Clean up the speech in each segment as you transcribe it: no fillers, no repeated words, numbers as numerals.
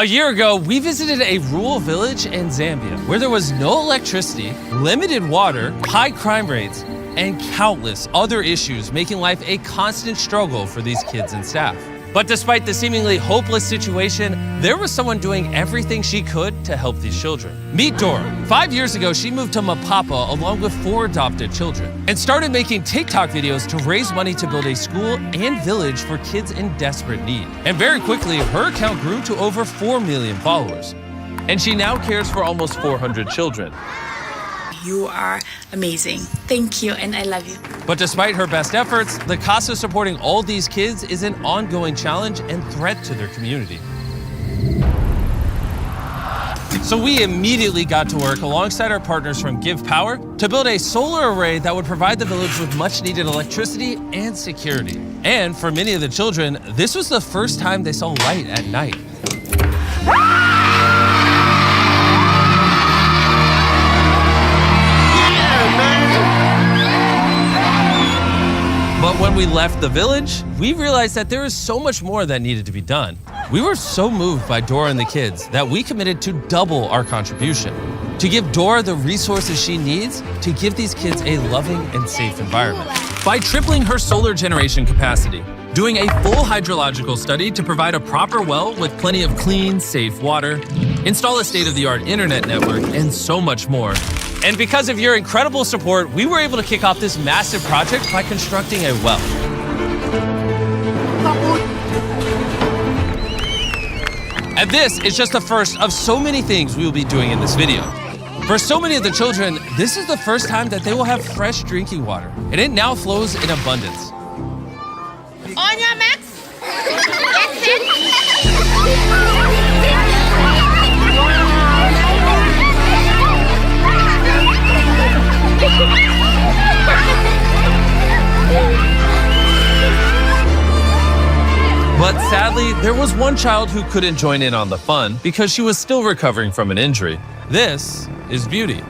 A year ago, we visited a rural village in Zambia where there was no electricity, limited water, high crime rates, and countless other issues making life a constant struggle for these kids and staff. But despite the seemingly hopeless situation, there was someone doing everything she could to help these children. Meet Dora. 5 years ago, she moved to Mapapa along with 4 adopted children and started making TikTok videos to raise money to build a school and village for kids in desperate need. And very quickly, her account grew to over 4 million followers. And she now cares for almost 400 children. You are amazing. Thank you, and I love you. But despite her best efforts, the cost of supporting all these kids is an ongoing challenge and threat to their community. So we immediately got to work alongside our partners from Give Power to build a solar array that would provide the village with much needed electricity and security. And for many of the children, this was the first time they saw light at night. But when we left the village, we realized that there is so much more that needed to be done. We were so moved by Dora and the kids that we committed to double our contribution, to give Dora the resources she needs to give these kids a loving and safe environment. By tripling her solar generation capacity, doing a full hydrological study to provide a proper well with plenty of clean, safe water, install a state-of-the-art internet network, and so much more. And because of your incredible support, we were able to kick off this massive project by constructing a well. And this is just the first of so many things we will be doing in this video. For so many of the children, this is the first time that they will have fresh drinking water, and it now flows in abundance. On your marks, get set. But sadly, there was one child who couldn't join in on the fun because she was still recovering from an injury. This is Beauty.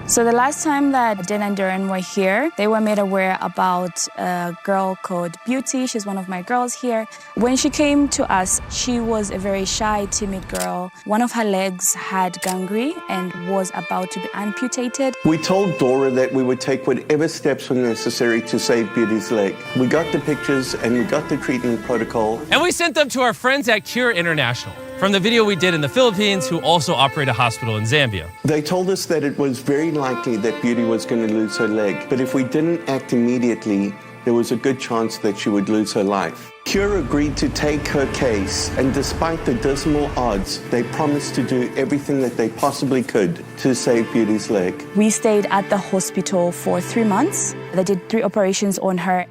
So the last time that Dan and Darren were here, they were made aware about a girl called Beauty. She's one of my girls here. When she came to us, she was a very shy, timid girl. One of her legs had gangrene and was about to be amputated. We told Dora that we would take whatever steps were necessary to save Beauty's leg. We got the pictures and we got the treatment protocol. And we sent them to our friends at Cure International from the video we did in the Philippines, who also operate a hospital in Zambia. They told us that it was very likely that Beauty was going to lose her leg, but if we didn't act immediately, there was a good chance that she would lose her life. Cure agreed to take her case, and despite the dismal odds, they promised to do everything that they possibly could to save Beauty's leg. We stayed at the hospital for 3 months. They did 3 operations on her.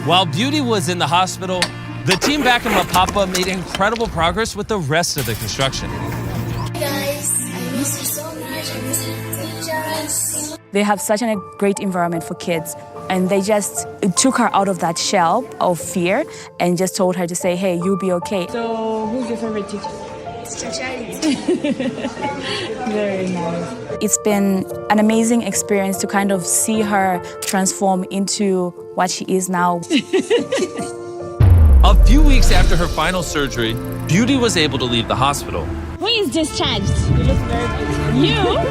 While Beauty was in the hospital, the team back in Mapapa made incredible progress with the rest of the construction. Guys, I miss you so much. I miss you teachers. They have such a great environment for kids, and they just took her out of that shell of fear and just told her to say, hey, you'll be okay. So, who's your favorite teacher? Mr. Charlie. Very nice. It's been an amazing experience to kind of see her transform into what she is now. A few weeks after her final surgery, Beauty was able to leave the hospital. Who is discharged? You look very beautiful.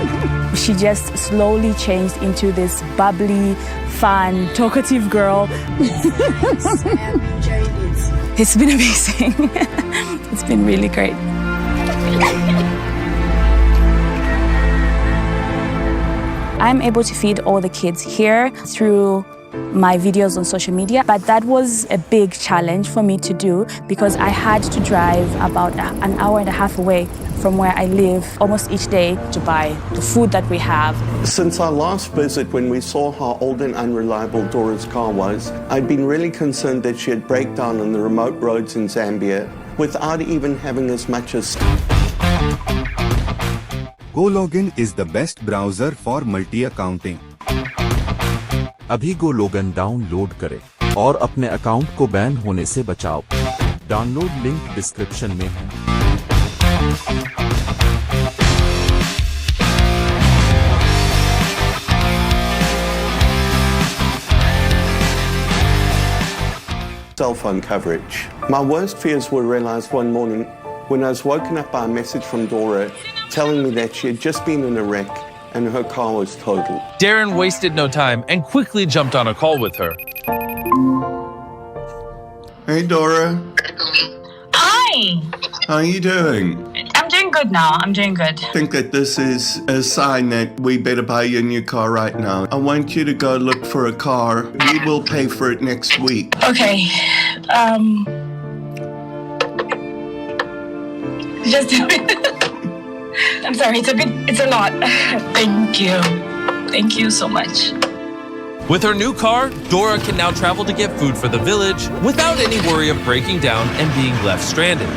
You? She just slowly changed into this bubbly, fun, talkative girl. It's been amazing. It's been really great. I'm able to feed all the kids here through my videos on social media, but that was a big challenge for me to do because I had to drive about an hour and a half away from where I live almost each day to buy the food that we have. Since our last visit, when we saw how old and unreliable Dora's car was, I'd been really concerned that she'd break down on the remote roads in Zambia without even having as much as... GoLogin is the best browser for multi-accounting. अभी GoLogin download करें और अपने account को ban होने से बचाओ। Download link description में है। Cell phone coverage. My worst fears were realized one morning when I was woken up by a message from Dora telling me that she had just been in a wreck and her car was totaled. Darren wasted no time and quickly jumped on a call with her. Hey, Dora. Hi. How are you doing? I'm doing good now. I'm doing good. I think that this is a sign that we better buy you a new car right now. I want you to go look for a car. We will pay for it next week. Okay. Just do it. I'm sorry. It's a lot. Thank you. Thank you so much. With her new car, Dora can now travel to get food for the village without any worry of breaking down and being left stranded.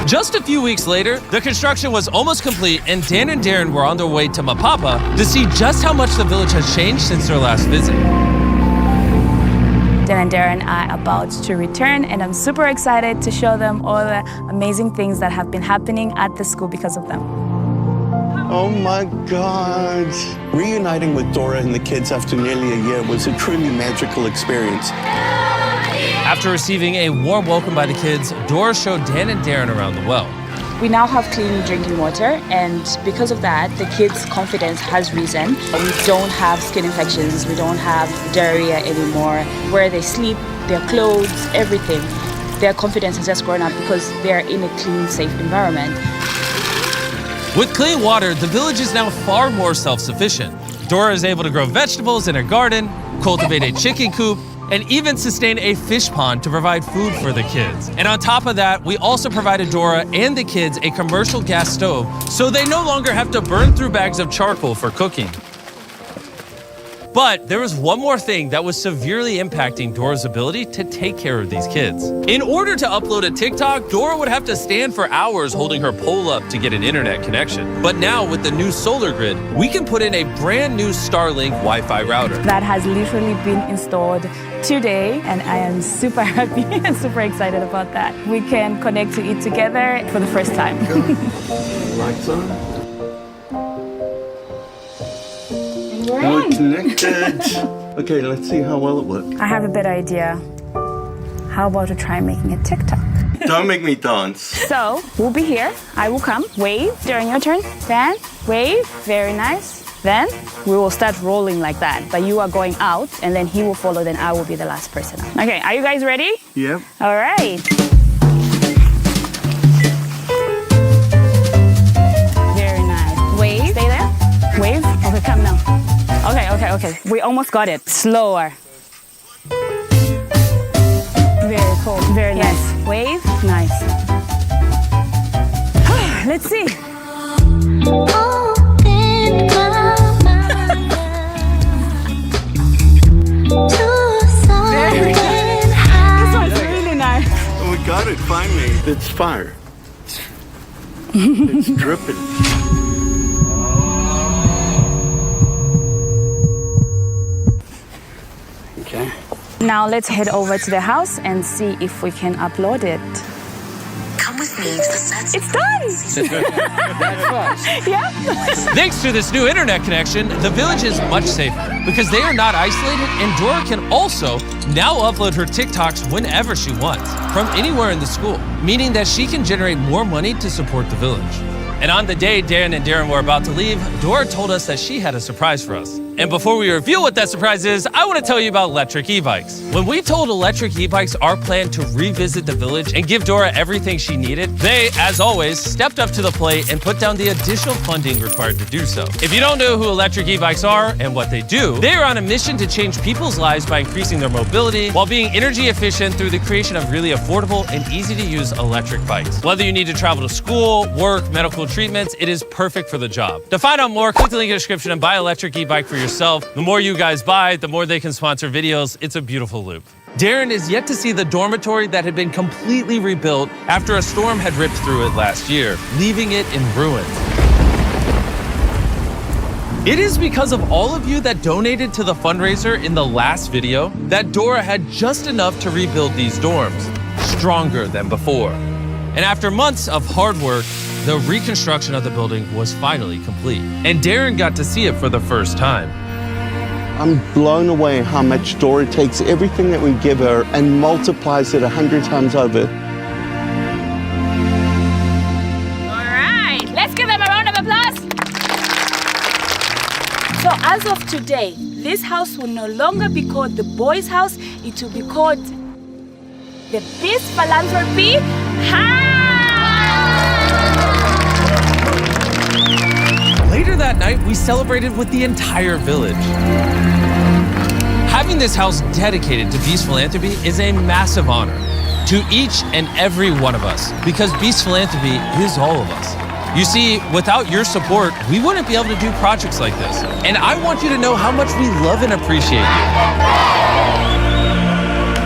Just a few weeks later, the construction was almost complete and Dan and Darren were on their way to Mapapa to see just how much the village has changed since their last visit. Dan and Darren are about to return, and I'm super excited to show them all the amazing things that have been happening at the school because of them. Oh my God. Reuniting with Dora and the kids after nearly a year was a truly magical experience. After receiving a warm welcome by the kids, Dora showed Dan and Darren around the well. We now have clean drinking water, and because of that, the kids' confidence has risen. We don't have skin infections, we don't have diarrhea anymore. Where they sleep, their clothes, everything, their confidence has just grown up because they're in a clean, safe environment. With clean water, the village is now far more self-sufficient. Dora is able to grow vegetables in her garden, cultivate a chicken coop, and even sustain a fish pond to provide food for the kids. And on top of that, we also provided Dora and the kids a commercial gas stove so they no longer have to burn through bags of charcoal for cooking. But there was one more thing that was severely impacting Dora's ability to take care of these kids. In order to upload a TikTok, Dora would have to stand for hours holding her pole up to get an internet connection. But now with the new solar grid, we can put in a brand new Starlink Wi-Fi router. That has literally been installed today, and I am super happy and super excited about that. We can connect to it together for the first time. Lights on. We're connected. Okay, let's see how well it works. I have a better idea. How about to try making a TikTok? Don't make me dance. So, we'll be here. I will come. Wave during your turn. Then, wave. Very nice. Then, we will start rolling like that. But you are going out, and then he will follow, then I will be the last person out. Okay, are you guys ready? Yep. All right. Very nice. Wave. Stay there. Wave. Okay, come now. Okay. We almost got it. Slower. Very cool. Very nice. Wave. Nice. Let's see. This one's really nice. Oh, we got it finally. It's fire. It's dripping. Okay. Now let's head over to the house and see if we can upload it. Come with me to the set. It's done! Yeah. Thanks to this new internet connection, the village is much safer because they are not isolated, and Dora can also now upload her TikToks whenever she wants, from anywhere in the school, meaning that she can generate more money to support the village. And on the day Dan and Darren were about to leave, Dora told us that she had a surprise for us. And before we reveal what that surprise is, I want to tell you about electric e-bikes. When we told Electric E-Bikes our plan to revisit the village and give Dora everything she needed, they, as always, stepped up to the plate and put down the additional funding required to do so. If you don't know who Electric E-Bikes are and what they do, they are on a mission to change people's lives by increasing their mobility while being energy efficient through the creation of really affordable and easy to use electric bikes. Whether you need to travel to school, work, medical treatments, it is perfect for the job. To find out more, click the link in the description and buy Electric E-Bike for yourself. The more you guys buy, the more they can sponsor videos. It's a beautiful loop. Darren is yet to see the dormitory that had been completely rebuilt after a storm had ripped through it last year, leaving it in ruins. It is because of all of you that donated to the fundraiser in the last video that Dora had just enough to rebuild these dorms, stronger than before. And after months of hard work, the reconstruction of the building was finally complete, and Darren got to see it for the first time. I'm blown away how much Dora takes everything that we give her and multiplies it 100 times over. All right, let's give them a round of applause. So as of today, this house will no longer be called the boys' house. It will be called the Beast Philanthropy House. Later that night, we celebrated with the entire village. Having this house dedicated to Beast Philanthropy is a massive honor to each and every one of us, because Beast Philanthropy is all of us. You see, without your support, we wouldn't be able to do projects like this. And I want you to know how much we love and appreciate you.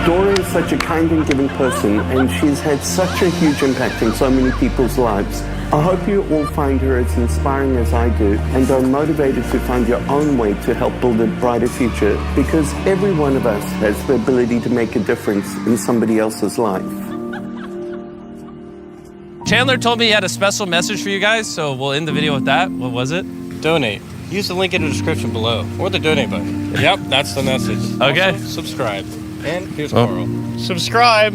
Dora is such a kind and giving person, and she's had such a huge impact in so many people's lives. I hope you all find her as inspiring as I do and are motivated to find your own way to help build a brighter future, because every one of us has the ability to make a difference in somebody else's life. Chandler told me he had a special message for you guys, so we'll end the video with that. What was it? Donate. Use the link in the description below, or the donate button. Yep, that's the message. Okay. Also, subscribe. And here's the moral. Subscribe.